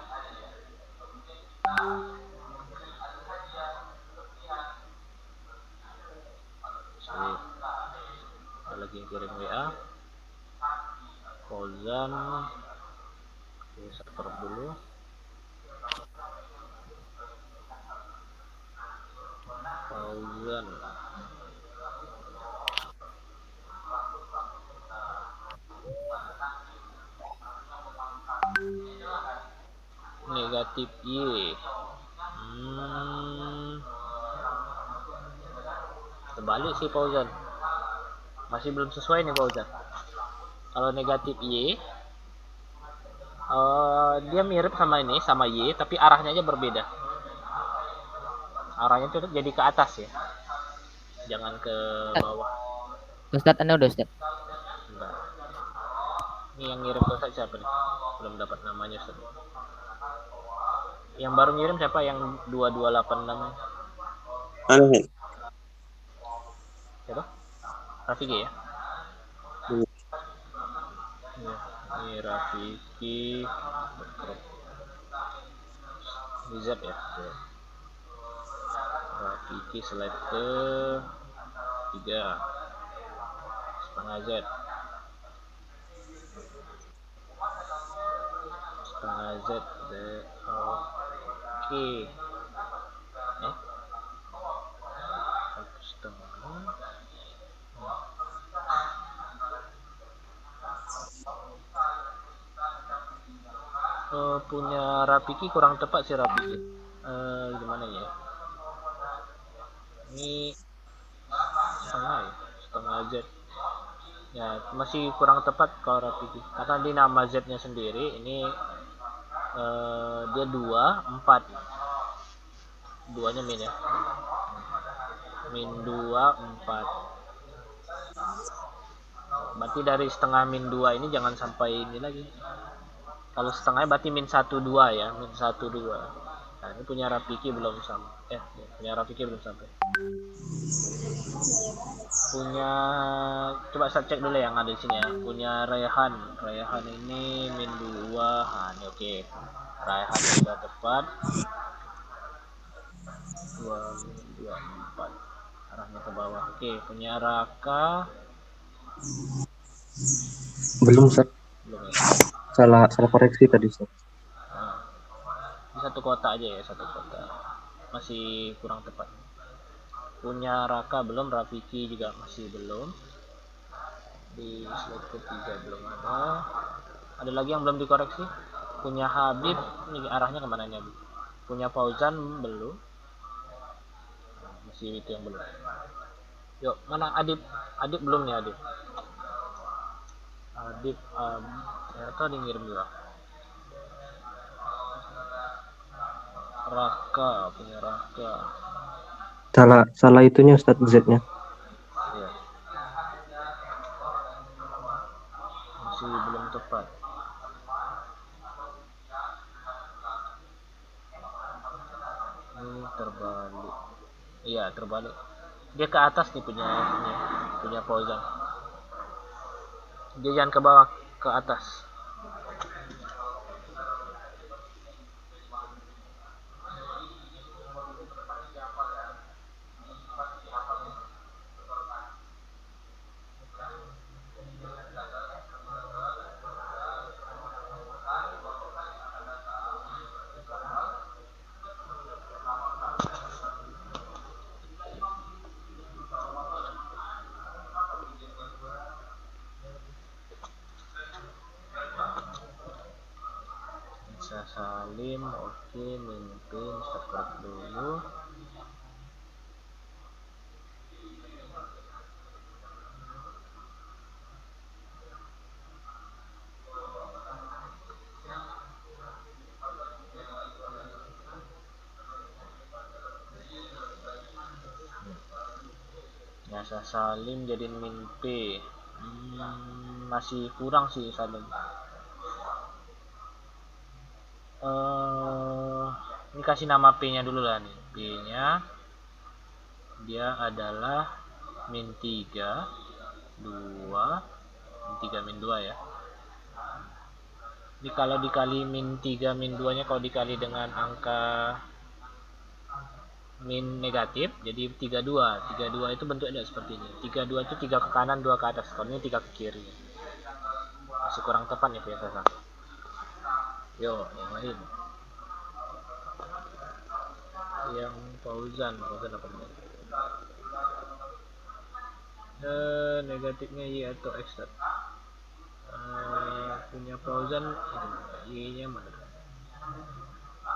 Ada lagi yang kirim WA. Fauzan. Oke, server dulu. Fauzan. Negatif Y. Terbalik sih Fauzan. Masih belum sesuai nih Fauzan. Kalau negatif Y, dia mirip sama ini, sama Y, tapi arahnya aja berbeda. Arahnya tuh jadi ke atas ya, jangan ke bawah. Ustaz, Anda udah, Ustaz? Enggak. Ini yang ngirim ke Ustaz siapa nih? Belum dapat namanya Ustaz. Yang baru ngirim siapa? Yang 2286? Mana nih? Siapa? Rafiki ya? Ini Rafiki. Wizard ya? Rafiki slide ke 3 setengah Z. Setengah Z. Oke. Satu setengah. Punya Rafiki kurang tepat sih Rafiki. Gimana ya? Ini setengah ya, setengah Z. Ya masih kurang tepat kalau Rafiki. Karena di nama Z-nya sendiri ini dia 2, 4. Duanya min ya. Min 2, 4. Berarti dari setengah min 2 ini jangan sampai ini lagi. Kalau setengahnya berarti min 1, 2 ya, min 1, 2. Nah, ini punya Rafiki belum sampai. Punya Rafiki belum sampai. Punya, coba saya cek dulu yang ada di sini ya. Punya Raihan. Raihan ini min 2. Nah, ini oke. Raihan sudah tepat. 2, 4. Arahnya ke bawah. Oke, punya Raka. Belum, Ustaz. Belum ya. Salah koreksi tadi, Ustaz. Nah, di satu kota aja ya, satu kota. Masih kurang tepat. Punya Raka belum, Rafiki juga masih belum. Di slide ketiga belum ada. Ada lagi yang belum dikoreksi? Punya Habib, ini arahnya kemana nih Habib? Punya Fauzan belum. Nah, masih itu yang belum. Yuk, mana Adib? Adib belum nih Adib. Adib, ternyata dia ngirim juga. Raka, punya Raka. Salah itunya, Ustaz, Z-nya. Iya. Masih belum tepat. Ini terbalik. Iya, terbalik. Dia ke atas nih punya Fauzan. Dia jangan ke bawah, ke atas. Bisa Salim, oke, mimpin, start dulu. Biasa Salim jadi mimpi. Masih kurang sih Salim. Ini kasih nama P-nya dulu lah nih. P-nya dia adalah min 3 2 min 3 min 2 ya. Jadi kalau dikali min 3 min 2 nya kalau dikali dengan angka min negatif jadi 32 itu bentuknya seperti ini. 32 itu 3 ke kanan 2 ke atas, kalau ini 3 ke kiri. Masih kurang tepat nih biasa. Yo, yang lain. Yang Fauzan apa namanya? Negatifnya Y atau X. Punya Fauzan Y nya mana?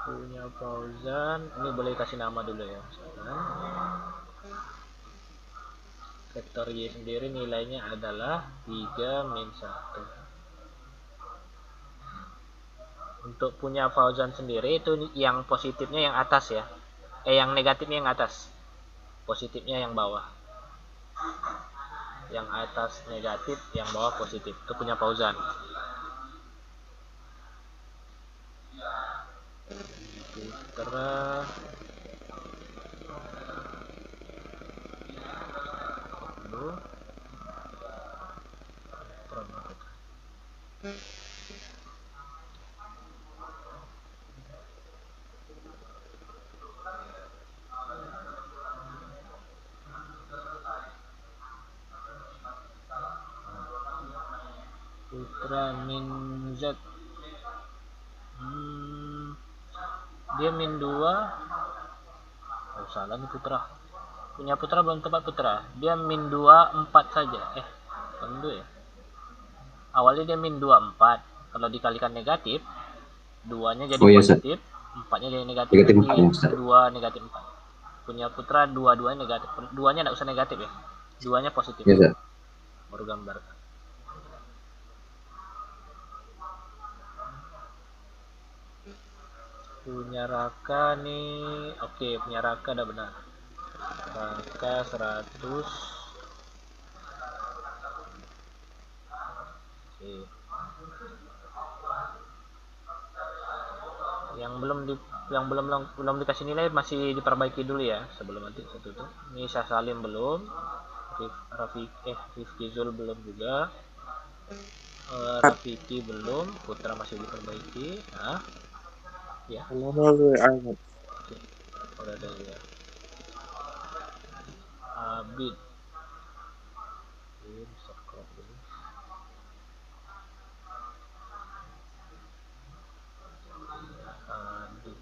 Punya Fauzan, ini boleh kasih nama dulu ya misalkan. Vektor Y sendiri nilainya adalah 3 min 1. Untuk punya Fauzan sendiri itu yang positifnya yang atas ya. Yang negatifnya yang atas. Positifnya yang bawah. Yang atas negatif, yang bawah positif. Itu punya Fauzan. Putra Putra min Z. Dia min 2. Oh salah nih Putra. Punya Putra belum tepat Putra. Dia min 2 4 saja. Bukan 2 ya. Awalnya dia min 2 4. Kalau dikalikan negatif, 2-nya jadi positif, 4-nya jadi negatif. Negatif Jadi 4, 2 negatif 4. Punya Putra 2-2 negatif. 2-nya enggak usah negatif ya. 2-nya positif. Ya, Ustaz. Baru gambar. Punya Raka nih. Oke, punya Raka udah benar. Raka 100. Oke. Yang belum dikasih nilai masih diperbaiki dulu ya sebelum nanti satu tuh. Ini Syah Salim belum, Rifki Zul belum juga, Rafiki belum, Putra masih diperbaiki. Nah, ya. Oke, udah ada ya. Abid, subscribe dulu. Abid.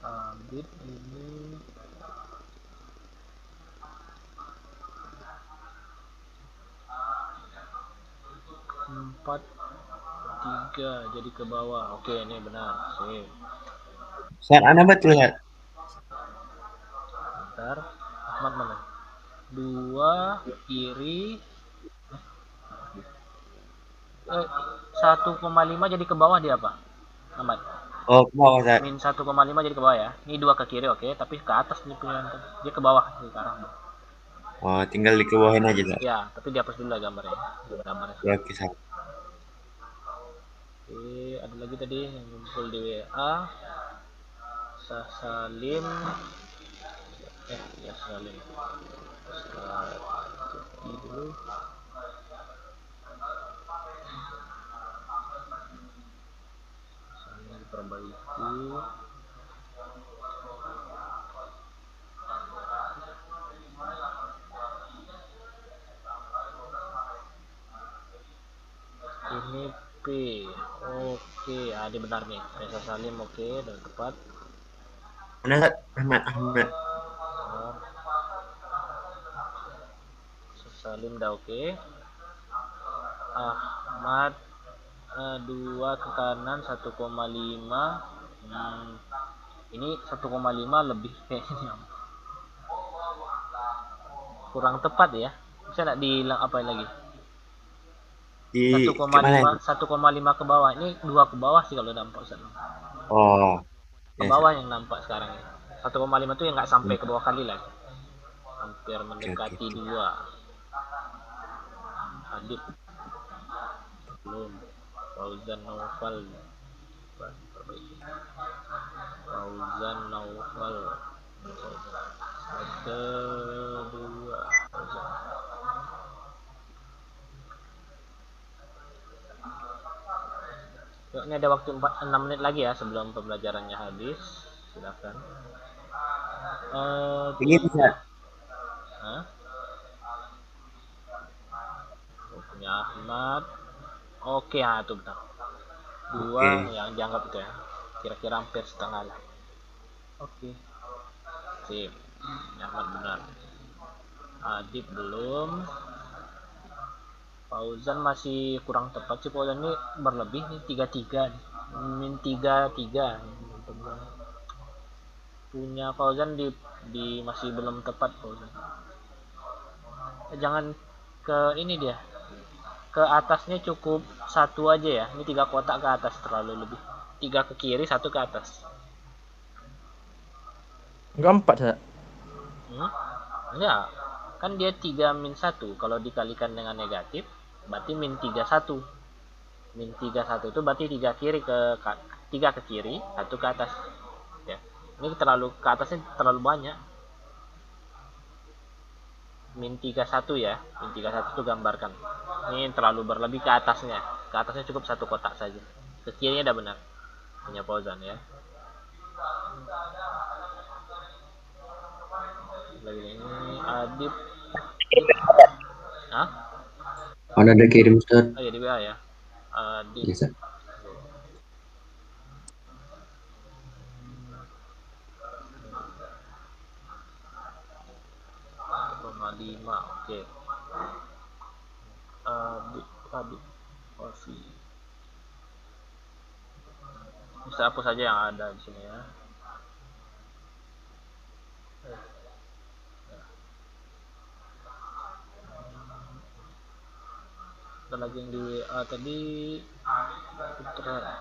Abid ini 4-3 jadi ke bawah. Oke, ini benar. Sip. Saat Anda betul Sat. Bentar. Ahmad mana? 2 kiri 1,5 jadi ke bawah dia apa? Ahmad. Oh, ke bawah Sat. Min 1,5 jadi ke bawah ya. Ini 2 ke kiri oke, tapi ke atas nih punya dia ke bawah sekarang. Oh, tinggal dikebawahin aja Sat. Ya, tapi dihapus dulu lah gambarnya. Gambarnya. Ya, oke Sat. Oke, ada lagi tadi yang ngumpul di WA. Syah Salim. Ya Salim. Ini dulu. Salim diperbaiki. Ini P. Oke, ada benar nih. Syah Salim oke, dan tepat. Mana Sat? Ahmad. Oh. Syah Salim dah oke. Ahmad 2 ke kanan 1,5. Ini 1,5 lebih kayaknya. Kurang tepat ya. Bisa nggak dihilang apa lagi? Di kemana? 1,5 ke bawah. Ini 2 ke bawah sih kalau nampak sana. Oh. Ke bawah yang nampak sekarang ini. 1,5 itu yang nggak sampai ke bawah kali lah. Hampir mendekati 2. Adit belum. Fauzan Naufal perbaiki. Fauzan Naufal kedua. Yuk, ini ada waktu 6 menit lagi ya sebelum pembelajarannya habis. Silakan. Begitu Sat. Punya Ahmad. Oke, itu benar. 2 yang dianggap itu ya. Kira-kira hampir setengah lah. Oke. Sip. Ahmad benar. Adib belum. Fauzan masih kurang tepat sih. Fauzan ini berlebih nih 3-3 nih. Min 3-3. Punya Fauzan di masih belum tepat Fauzan. Jangan ke ini dia. Ke atasnya cukup 1 aja ya. Ini 3 kotak ke atas terlalu lebih. 3 ke kiri, 1 ke atas. Enggak 4 Sat. Enggak. Kan dia 3 min 1. Kalau dikalikan dengan negatif, berarti min 31. Min 31 itu berarti 3 ke kiri, 1 ke atas. Ya. Ini terlalu ke atasnya terlalu banyak. Min 31 ya. Min 31 itu gambarkan. Ini terlalu berlebih ke atasnya. Ke atasnya cukup 1 kotak saja. Ke kirinya udah benar. Punya Fauzan ya. Lagi ini Adib. Mana ada kirim Ustaz? Oh ya di WA ya. Adib. Iya, Ustaz. Lima, oke. Adib. Osi. Bisa hapus saja yang ada di sini ya. Ada lagi yang di WA tadi. Putra.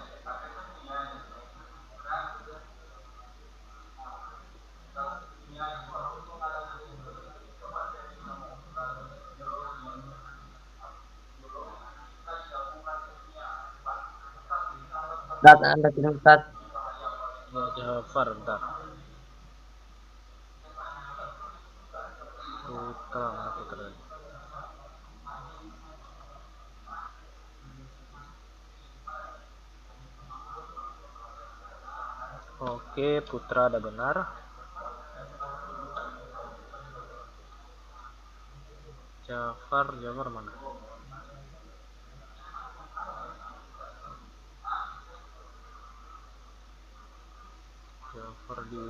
Ustaz, Anda kirim Ustaz. Ya, Jafar, bentar. Putra, mana Putra? Oke, Putra ada benar. Jafar mana? Jafar di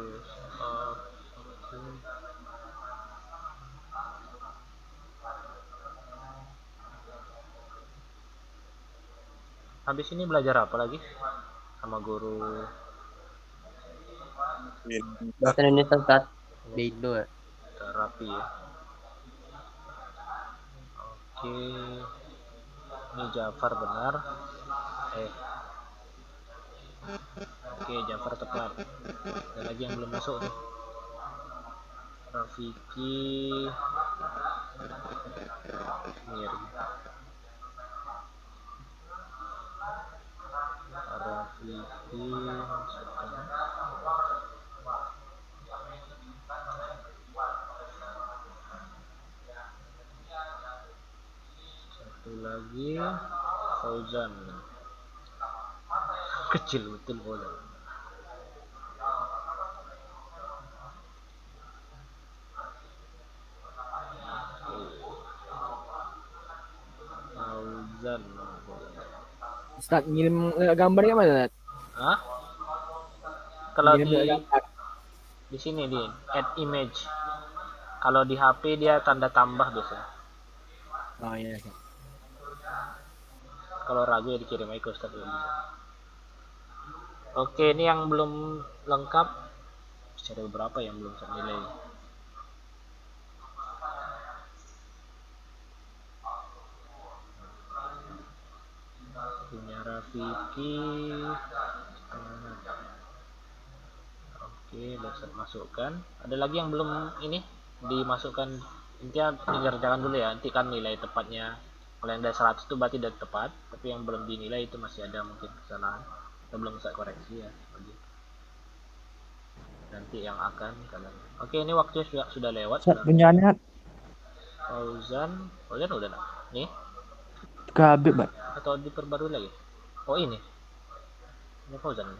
oke. Habis ini belajar apa lagi? Sama guru Bahasa Indonesia Ustaz. Di Indo ya. terapi ya. Oke. Ini Jafar benar. Oke, Jafar tepat. Ada lagi yang belum masuk nih. Rafiki Mir. Rafiki masukkan. Satu lagi Fauzan. Kecil betul Fauzan. Fauzan. Ustaz ngirim gambarnya mana? Ustaz? Hah? Kalau Ngirim di gambar. di sini di add image. Kalau di HP dia tanda tambah biasa. Oh iya. Ustaz. Kalau ragu ya dikirim aja ke Ustaz. Oke, ini yang belum lengkap. Cari beberapa yang belum saya nilai. Punya Rafiki. Oke, udah saya masukkan. Ada lagi yang belum ini dimasukkan. Intinya dikerjakan dulu ya. Nanti kan nilai tepatnya. Kalau yang dari 100 itu berarti udah tepat. Tapi yang belum dinilai itu masih ada mungkin kesalahan. Kita belum bisa koreksi ya. Nanti yang akan kalian. Oke, ini waktunya sudah lewat. Ustaz, punya anak Fauzan udah nak? Nih? ke Habib, Pak. Atau diperbarui lagi? Oh ini Fauzan.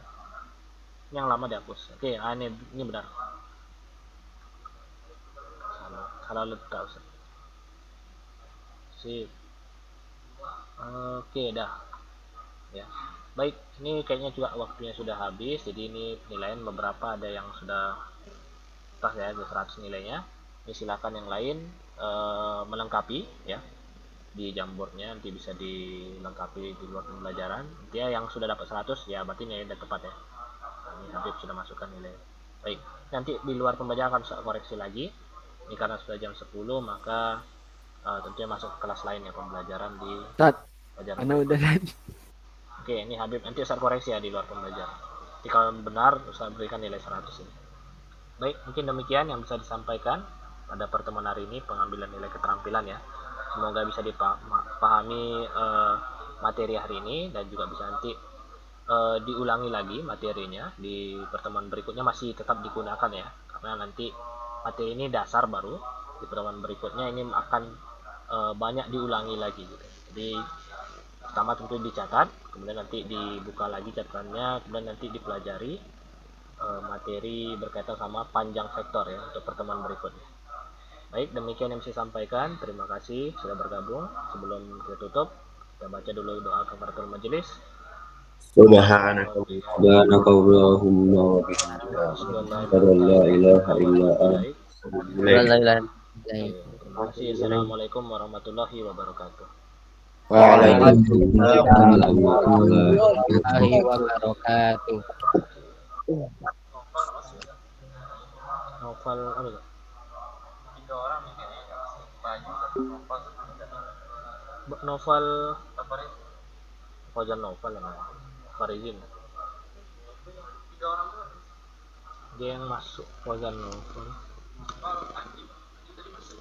Yang lama dihapus. Oke, ini benar. Salah letak Ustaz. Sip. Oke, dah. Ya. Baik, ini kayaknya juga waktunya sudah habis. Jadi ini penilaian beberapa ada yang sudah pas ya, 100 nilainya. Ini silakan yang lain melengkapi ya. Di Jamboardnya nanti bisa dilengkapi di luar pembelajaran. Dia yang sudah dapat 100 ya berarti nilai udah tepat ya. Ini Habib sudah masukkan nilai. Baik, nanti di luar pembelajaran akan saya koreksi lagi. Ini karena sudah jam 10 maka tentunya masuk ke kelas lain ya pembelajaran di Ustaz, pelajaran. mana udah Ustaz? Oke, ini Habib nanti Ustaz koreksi ya di luar pembelajaran. Jadi kalau benar Ustaz berikan nilai 100 ini. Baik, mungkin demikian yang bisa disampaikan pada pertemuan hari ini pengambilan nilai keterampilan ya. Semoga bisa dipahami materi hari ini dan juga bisa nanti diulangi lagi materinya di pertemuan berikutnya masih tetap digunakan ya. Karena nanti materi ini dasar baru, di pertemuan berikutnya ini akan banyak diulangi lagi gitu. Jadi pertama tentu dicatat, kemudian nanti dibuka lagi catatannya, kemudian nanti dipelajari materi berkaitan sama panjang vektor ya untuk pertemuan berikutnya. Baik, demikian yang saya sampaikan. Terima kasih sudah bergabung. Sebelum kita tutup, kita baca dulu doa kafaratul majelis. Subhanakallahumma wa bihamdika. Asyhadu an la ilaha illa anta. Terima kasih. Assalamualaikum warahmatullahi wabarakatuh. Waalaikumsalam Warahmatullahi wabarakatuh. Novel apa itu? Novel Fauzan Novel namanya. Farizin. Dia yang masuk Fauzan Novel.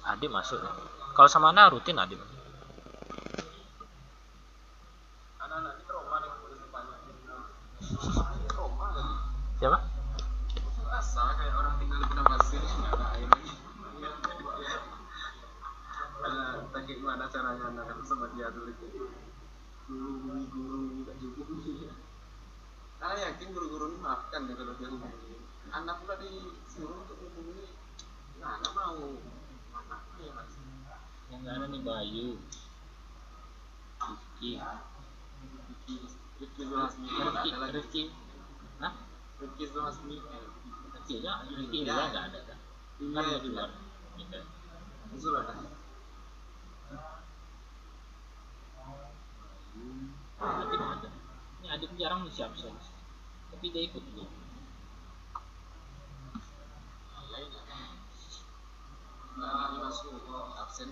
Adi masuk. Kalau sama Ana rutin Adi. Siapa? Yang nggak ada nih Bayu, Rifki, Hah? Rifki juga nggak ada kan? Kan di luar. Gitu. Adit ada. Ini Adit jarang nih siap, tapi dia ikut juga. Absen